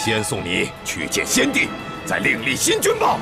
先送你去见先帝，再另立新君吧。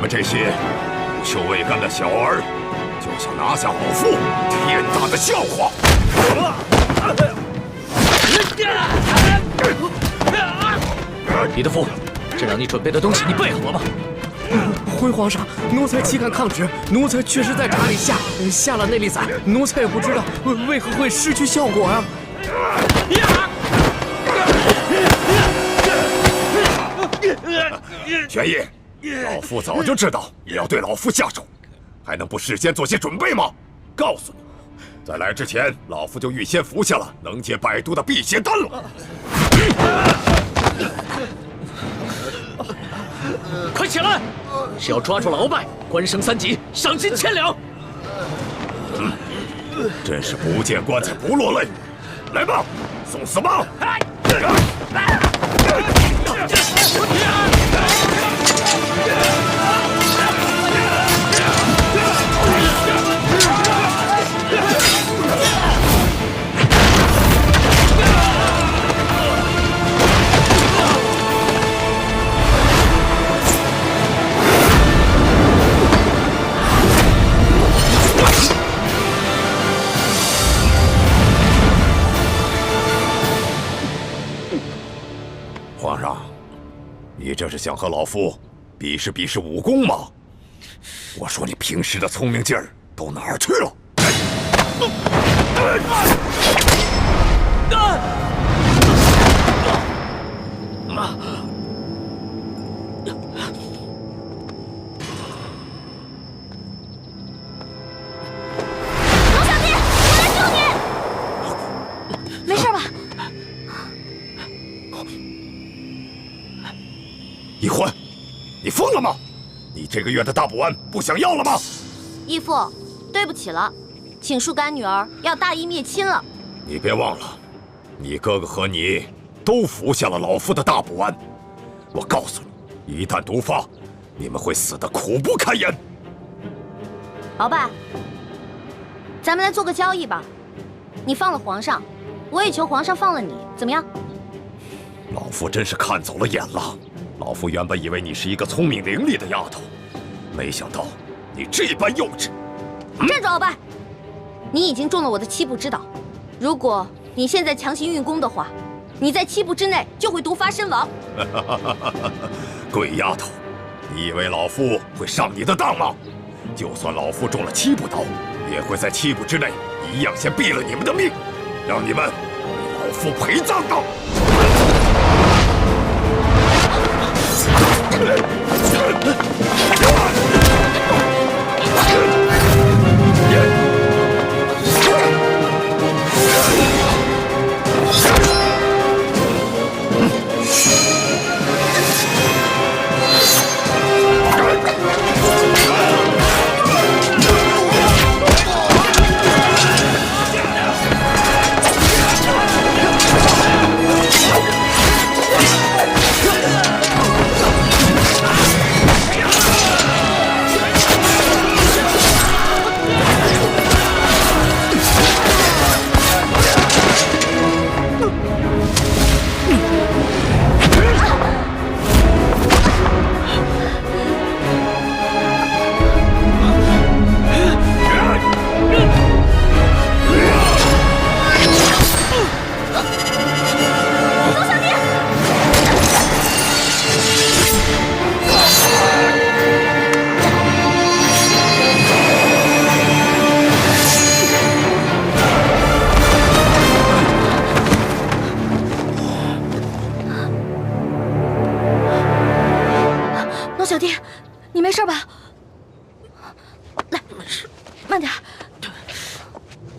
这些不羞未干的小儿，就想拿下老夫，天大的笑话！李德福，这让你准备的东西你备好了吗？回皇上，奴才岂敢抗旨？奴才确实在茶里下了内力散，奴才也不知道为何会失去效果呀。玄烨。老夫早就知道你要对老夫下手，还能不事先做些准备吗？告诉你，在来之前，老夫就预先服下了能解百毒的辟邪丹了。快起来！只要抓住老败，官升3级，赏金1000两。真是不见棺材不落泪。来吧，送死吧！皇上，你这是想和老夫比试比试武功吗？我说你平时的聪明劲儿都哪儿去了？龙小弟，我来救你！没事吧？易欢，你疯了吗？你这个月的大补丸不想要了吗？义父，对不起了，请恕干女儿要大义灭亲了。你别忘了，你哥哥和你都服下了老夫的大补丸。我告诉你，一旦毒发，你们会死得苦不堪言。鳌拜，咱们来做个交易吧，你放了皇上，我也求皇上放了你，怎么样？老夫真是看走了眼了。老夫原本以为你是一个聪明伶俐的丫头，没想到你这般幼稚。站住，鳌拜！你已经中了我的7步之道，如果你现在强行运功的话，你在7步之内就会毒发身亡。鬼丫头，你以为老夫会上你的当吗？就算老夫中了7步刀，也会在7步之内一样先毙了你们的命，让你们为老夫陪葬的。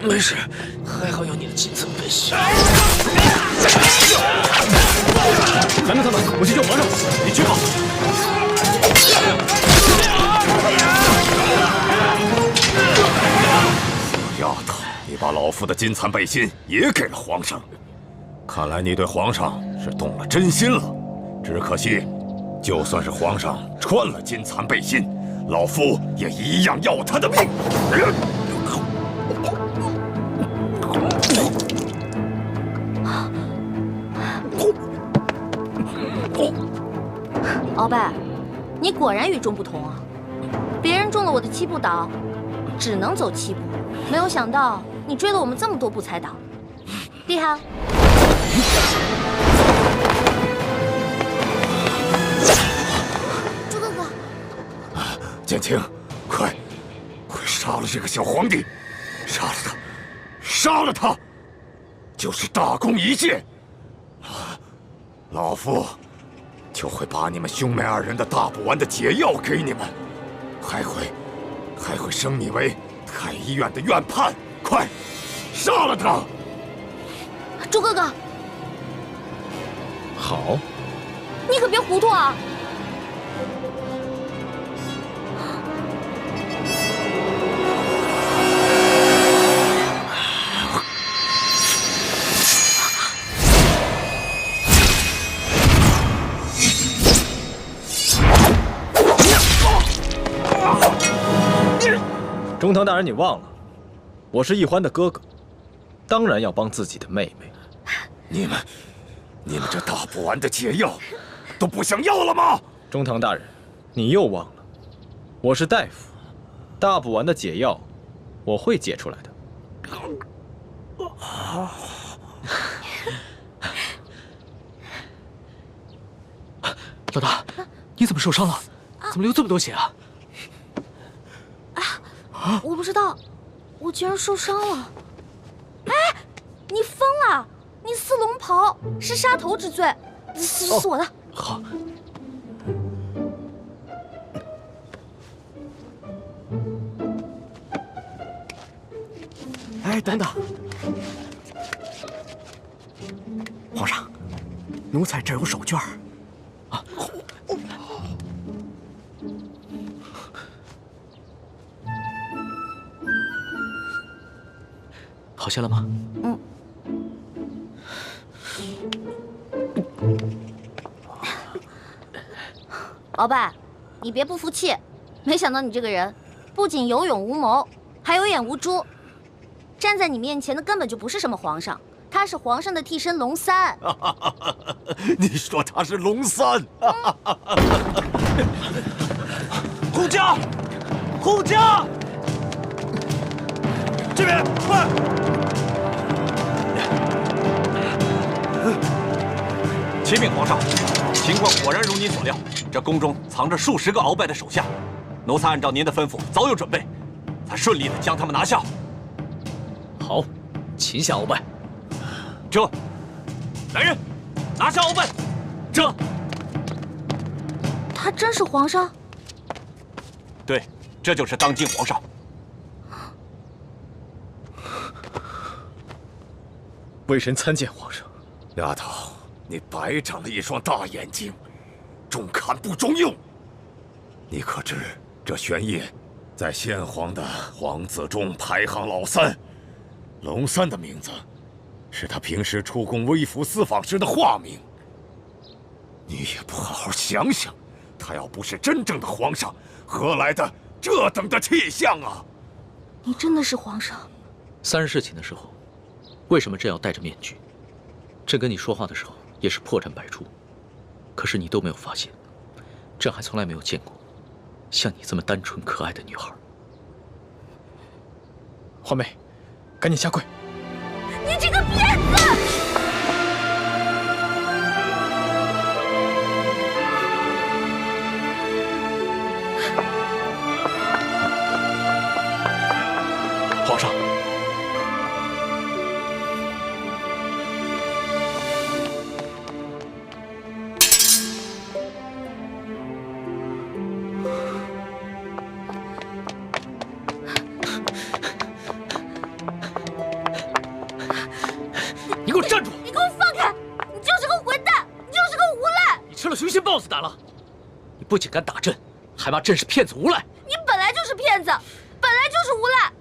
没事，还好有你的金层背心。拦住他们，我去救皇上。你去吧。丫头，你把老夫的金蚕背心也给了皇上，看来你对皇上是动了真心了。只可惜，就算是皇上穿了金蚕背心，老夫也一样要他的命。鳌拜，你果然与众不同啊！别人中了我的七步倒，只能走7步，没有想到你追了我们这么多步才倒，厉害啊！朱哥哥，剑青，快杀了这个小皇帝！杀了他！杀了他！就是大功一件，老夫就会把你们兄妹2人的大补丸的解药给你们，还会升你为太医院的院判。快，杀了他！朱哥哥，好，你可别糊涂啊！中堂大人，你忘了，我是奕欢的哥哥，当然要帮自己的妹妹。你们这大补丸的解药都不想要了吗？中堂大人，你又忘了，我是大夫，大补丸的解药我会解出来的。老大，你怎么受伤了？怎么流这么多血啊？我不知道，我居然受伤了。哎，你疯了！你撕龙袍是杀头之罪，死我的！好。哎，等等，皇上，奴才这有手绢啊。好些了吗？嗯。鳌拜，你别不服气，没想到你这个人不仅有勇无谋，还有眼无珠。站在你面前的根本就不是什么皇上，他是皇上的替身龙三。你说他是龙三？护驾，护驾！这边快！启禀皇上，情况果然如您所料，这宫中藏着数十个鳌拜的手下，奴才按照您的吩咐早有准备，才顺利的将他们拿下。好，擒下鳌拜。这，来人，拿下鳌拜。这，他真是皇上？对，这就是当今皇上。微臣参见皇上。丫头，你白长了一双大眼睛，中看不中用。你可知这玄烨在先皇的皇子中排行老3，龙三的名字是他平时出宫微服私访时的化名。你也不好好想想，他要不是真正的皇上，何来的这等的气象啊？你真的是皇上？3日事情的时候，为什么朕要戴着面具？朕跟你说话的时候也是破绽百出，可是你都没有发现。朕还从来没有见过像你这么单纯可爱的女孩。华妹，赶紧下跪！你这个婊子！皇上，你给我站住！你给我放开！你就是个混蛋，你就是个无赖！你吃了雄心豹子胆了！你不仅敢打朕，还骂朕是骗子无赖！你本来就是骗子，本来就是无赖！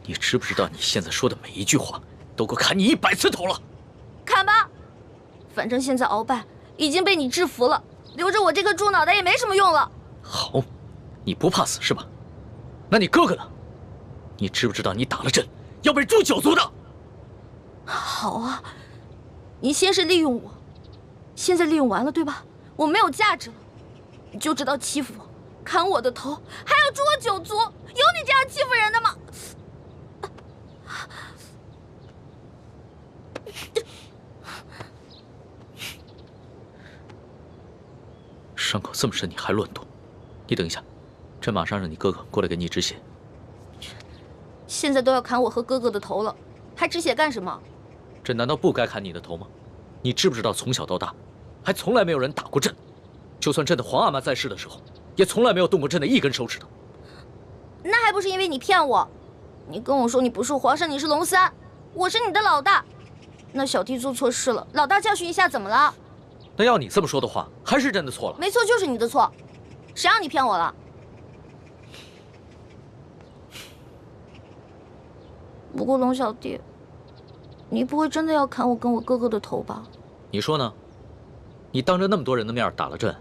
你知不知道你现在说的每一句话，都够砍你100次头了？砍吧，反正现在鳌拜已经被你制服了，留着我这个猪脑袋也没什么用了。好，你不怕死是吧？那你哥哥呢？你知不知道你打了朕，要被诛9族的？好啊，你先是利用我，现在利用完了对吧？我没有价值了，你就知道欺负我，砍我的头，还要诛我9族，有你这样欺负人的吗？伤口这么深，你还乱动？你等一下，朕马上让你哥哥过来给你止血。现在都要砍我和哥哥的头了，还止血干什么？朕难道不该砍你的头吗？你知不知道从小到大，还从来没有人打过朕？就算朕的皇阿玛在世的时候，也从来没有动过朕的一根手指头。那还不是因为你骗我？你跟我说你不是皇上，你是龙三，我是你的老大。那小弟做错事了，老大教训一下怎么了？那要你这么说的话，还是朕的错了。没错，就是你的错，谁让你骗我了？不过龙小弟，你不会真的要砍我跟我哥哥的头吧？你说呢？你当着那么多人的面打了朕，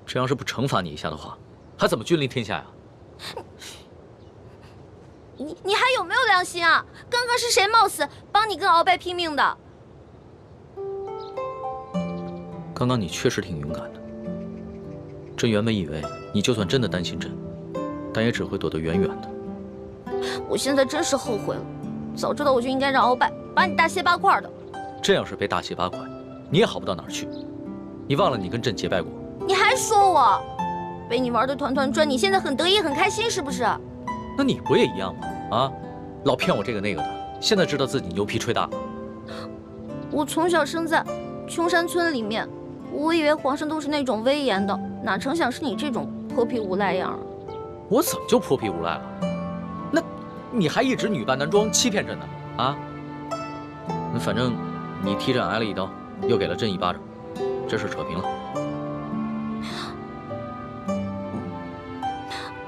这要是不惩罚你一下的话，还怎么君临天下呀？你还有没有良心啊？刚刚是谁冒死帮你跟鳌拜拼命的？刚刚你确实挺勇敢的。朕原本以为你就算真的担心朕，但也只会躲得远远的。我现在真是后悔了，早知道我就应该让鳌拜把你大卸八块的。这要是被大卸八块，你也好不到哪儿去。你忘了你跟朕结拜过？你还说我被你玩的团团转，你现在很得意很开心是不是？那你不也一样吗？啊，老骗我这个那个的，现在知道自己牛皮吹大了。我从小生在穷山村里面，我以为皇上都是那种威严的，哪成想是你这种泼皮无赖样啊！我怎么就泼皮无赖了？那你还一直女扮男装欺骗朕呢？啊？反正你踢朕挨了一刀，又给了朕一巴掌，这事扯平了。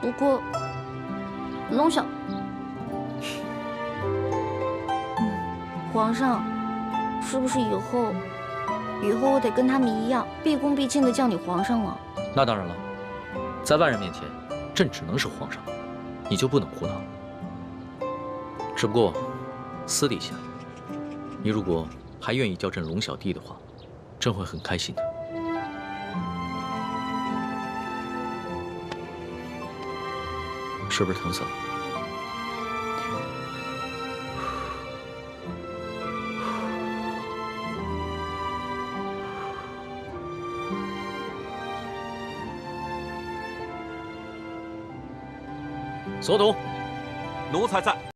不过，龙小，皇上，是不是以后我得跟他们一样，毕恭毕敬的叫你皇上了？那当然了，在外人面前，朕只能是皇上，你就不能胡闹。只不过，私底下，你如果还愿意叫朕龙小弟的话，朕会很开心的。是不是疼死了？所董，奴才在。